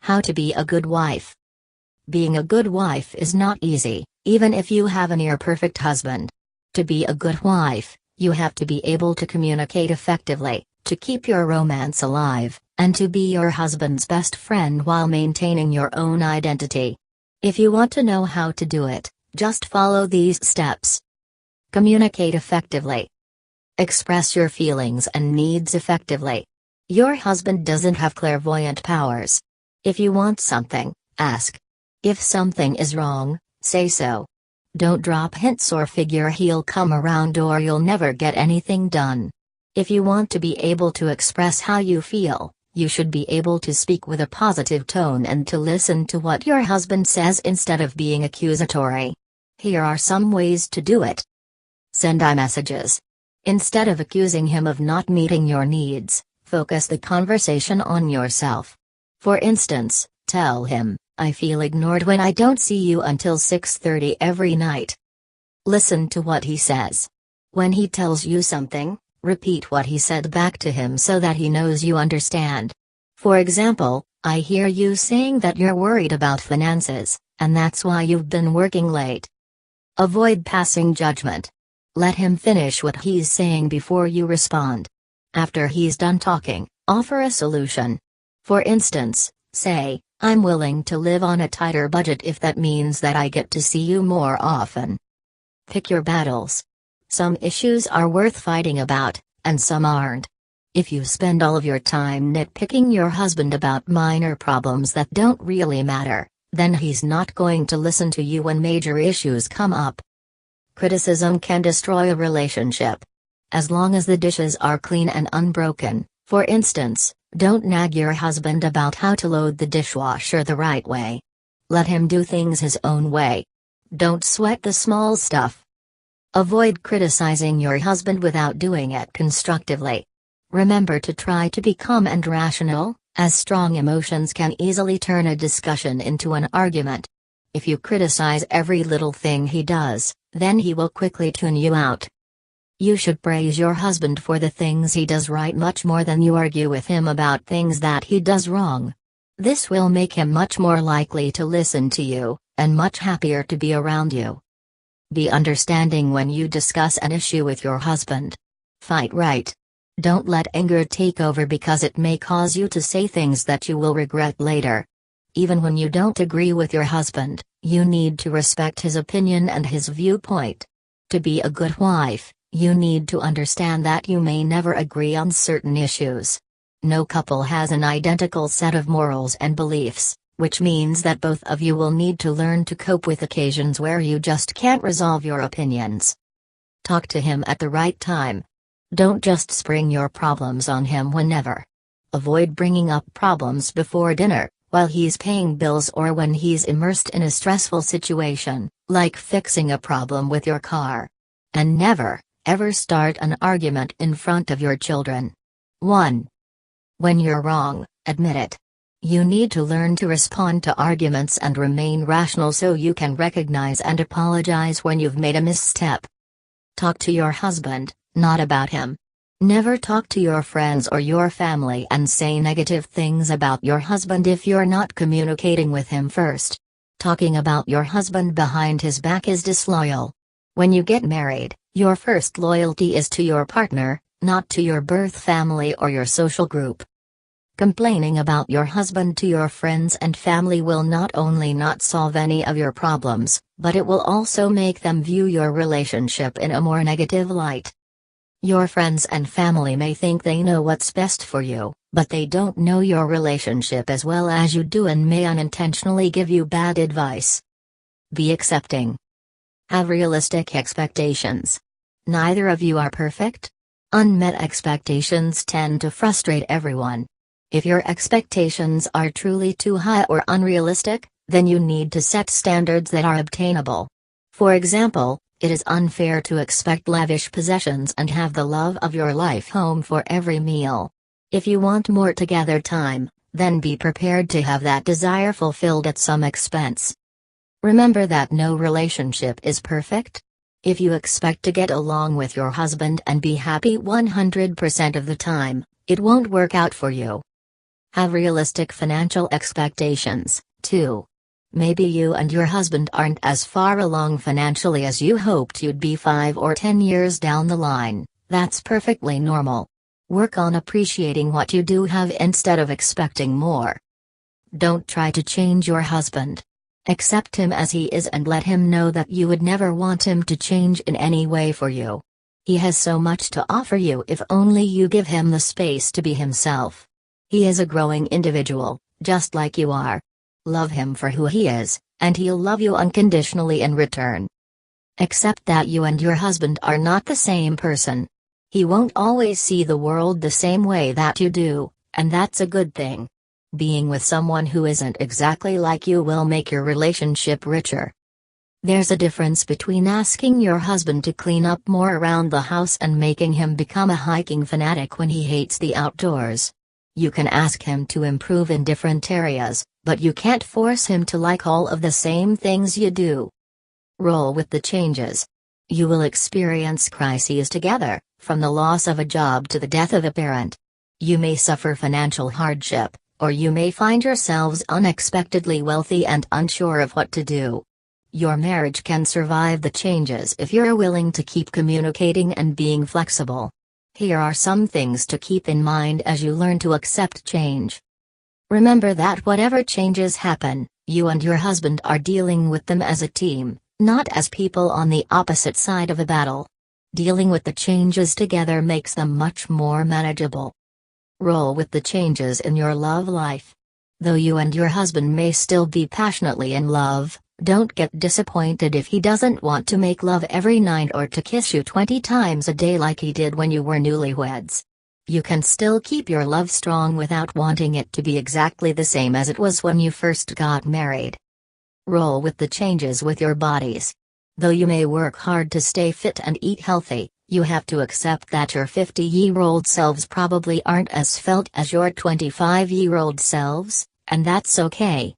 How to be a good wife. Being a good wife is not easy, even if you have a near-perfect husband. To be a good wife, you have to be able to communicate effectively, to keep your romance alive, and to be your husband's best friend while maintaining your own identity. If you want to know how to do it, just follow these steps. Communicate effectively. Express your feelings and needs effectively. Your husband doesn't have clairvoyant powers. If you want something, ask. If something is wrong, say so. Don't drop hints or figure he'll come around or you'll never get anything done. If you want to be able to express how you feel, you should be able to speak with a positive tone and to listen to what your husband says instead of being accusatory. Here are some ways to do it. Send iMessages. Instead of accusing him of not meeting your needs, focus the conversation on yourself. For instance, tell him, "I feel ignored when I don't see you until 6:30 every night." Listen to what he says. When he tells you something, repeat what he said back to him so that he knows you understand. For example, "I hear you saying that you're worried about finances, and that's why you've been working late." Avoid passing judgment. Let him finish what he's saying before you respond. After he's done talking, offer a solution. For instance, say, "I'm willing to live on a tighter budget if that means that I get to see you more often." Pick your battles. Some issues are worth fighting about, and some aren't. If you spend all of your time nitpicking your husband about minor problems that don't really matter, then he's not going to listen to you when major issues come up. Criticism can destroy a relationship. As long as the dishes are clean and unbroken, for instance, don't nag your husband about how to load the dishwasher the right way. Let him do things his own way. Don't sweat the small stuff. Avoid criticizing your husband without doing it constructively. Remember to try to be calm and rational, as strong emotions can easily turn a discussion into an argument. If you criticize every little thing he does, then he will quickly tune you out. You should praise your husband for the things he does right much more than you argue with him about things that he does wrong. This will make him much more likely to listen to you, and much happier to be around you. Be understanding when you discuss an issue with your husband. Fight right. Don't let anger take over because it may cause you to say things that you will regret later. Even when you don't agree with your husband, you need to respect his opinion and his viewpoint. To be a good wife, you need to understand that you may never agree on certain issues. No couple has an identical set of morals and beliefs, which means that both of you will need to learn to cope with occasions where you just can't resolve your opinions. Talk to him at the right time. Don't just spring your problems on him whenever. Avoid bringing up problems before dinner, while he's paying bills or when he's immersed in a stressful situation, like fixing a problem with your car. And never, ever start an argument in front of your children. 1. When you're wrong, admit it. You need to learn to respond to arguments and remain rational so you can recognize and apologize when you've made a misstep. Talk to your husband, not about him. Never talk to your friends or your family and say negative things about your husband if you're not communicating with him first. Talking about your husband behind his back is disloyal. When you get married, your first loyalty is to your partner, not to your birth family or your social group. Complaining about your husband to your friends and family will not only not solve any of your problems, but it will also make them view your relationship in a more negative light. Your friends and family may think they know what's best for you, but they don't know your relationship as well as you do and may unintentionally give you bad advice. Be accepting. Have realistic expectations. Neither of you are perfect. Unmet expectations tend to frustrate everyone. If your expectations are truly too high or unrealistic, then you need to set standards that are obtainable. For example, it is unfair to expect lavish possessions and have the love of your life home for every meal. If you want more together time, then be prepared to have that desire fulfilled at some expense. Remember that no relationship is perfect. If you expect to get along with your husband and be happy 100% of the time, it won't work out for you. Have realistic financial expectations, too. Maybe you and your husband aren't as far along financially as you hoped you'd be 5 or 10 years down the line. That's perfectly normal. Work on appreciating what you do have instead of expecting more. Don't try to change your husband. Accept him as he is and let him know that you would never want him to change in any way for you. He has so much to offer you if only you give him the space to be himself. He is a growing individual, just like you are. Love him for who he is, and he'll love you unconditionally in return. Accept that you and your husband are not the same person. He won't always see the world the same way that you do, and that's a good thing. Being with someone who isn't exactly like you will make your relationship richer. There's a difference between asking your husband to clean up more around the house and making him become a hiking fanatic when he hates the outdoors. You can ask him to improve in different areas, but you can't force him to like all of the same things you do. Roll with the changes. You will experience crises together, from the loss of a job to the death of a parent. You may suffer financial hardship, or you may find yourselves unexpectedly wealthy and unsure of what to do. Your marriage can survive the changes if you're willing to keep communicating and being flexible. Here are some things to keep in mind as you learn to accept change. Remember that whatever changes happen, you and your husband are dealing with them as a team, not as people on the opposite side of a battle. Dealing with the changes together makes them much more manageable. Roll with the changes in your love life. Though you and your husband may still be passionately in love, don't get disappointed if he doesn't want to make love every night or to kiss you 20 times a day like he did when you were newlyweds. You can still keep your love strong without wanting it to be exactly the same as it was when you first got married. Roll with the changes with your bodies. Though you may work hard to stay fit and eat healthy, you have to accept that your 50-year-old selves probably aren't as svelte as your 25-year-old selves, and that's okay.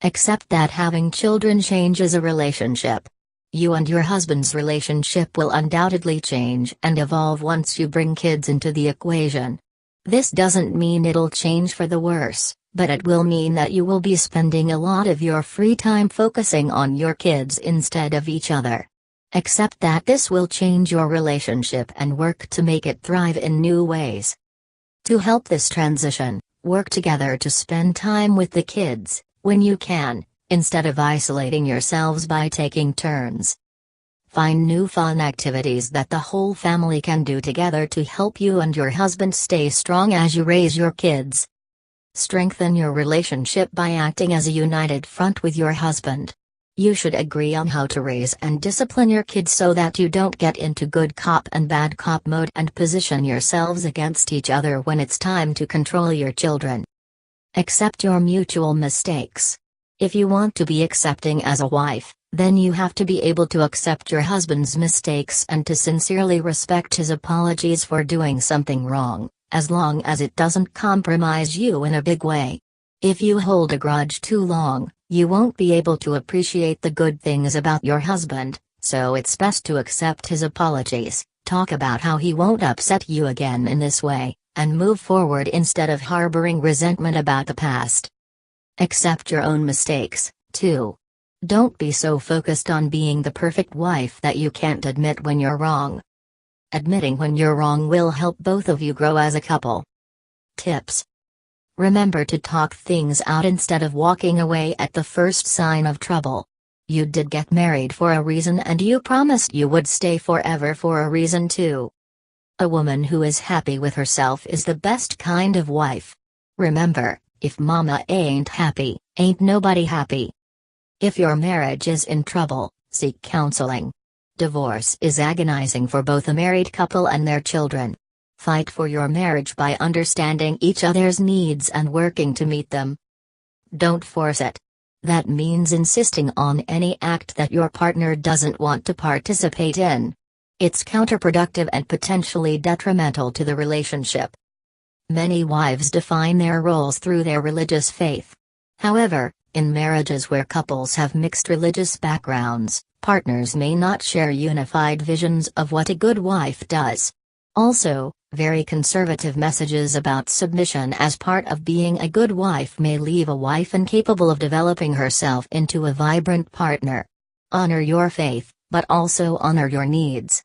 Accept that having children changes a relationship. You and your husband's relationship will undoubtedly change and evolve once you bring kids into the equation. This doesn't mean it'll change for the worse, but it will mean that you will be spending a lot of your free time focusing on your kids instead of each other. Accept that this will change your relationship and work to make it thrive in new ways. To help this transition, work together to spend time with the kids, when you can, instead of isolating yourselves by taking turns. Find new fun activities that the whole family can do together to help you and your husband stay strong as you raise your kids. Strengthen your relationship by acting as a united front with your husband. You should agree on how to raise and discipline your kids so that you don't get into good cop and bad cop mode and position yourselves against each other when it's time to control your children. Accept your mutual mistakes. If you want to be accepting as a wife, then you have to be able to accept your husband's mistakes and to sincerely respect his apologies for doing something wrong, as long as it doesn't compromise you in a big way. If you hold a grudge too long, you won't be able to appreciate the good things about your husband, so it's best to accept his apologies, talk about how he won't upset you again in this way, and move forward instead of harboring resentment about the past. Accept your own mistakes, too. Don't be so focused on being the perfect wife that you can't admit when you're wrong. Admitting when you're wrong will help both of you grow as a couple. Tips. Remember to talk things out instead of walking away at the first sign of trouble. You did get married for a reason and you promised you would stay forever for a reason too. A woman who is happy with herself is the best kind of wife. Remember, if mama ain't happy, ain't nobody happy. If your marriage is in trouble, seek counseling. Divorce is agonizing for both a married couple and their children. Fight for your marriage by understanding each other's needs and working to meet them. Don't force it. That means insisting on any act that your partner doesn't want to participate in. It's counterproductive and potentially detrimental to the relationship. Many wives define their roles through their religious faith. However, in marriages where couples have mixed religious backgrounds, partners may not share unified visions of what a good wife does. Also, Very conservative messages about submission as part of being a good wife may leave a wife incapable of developing herself into a vibrant partner. Honor your faith, but also honor your needs.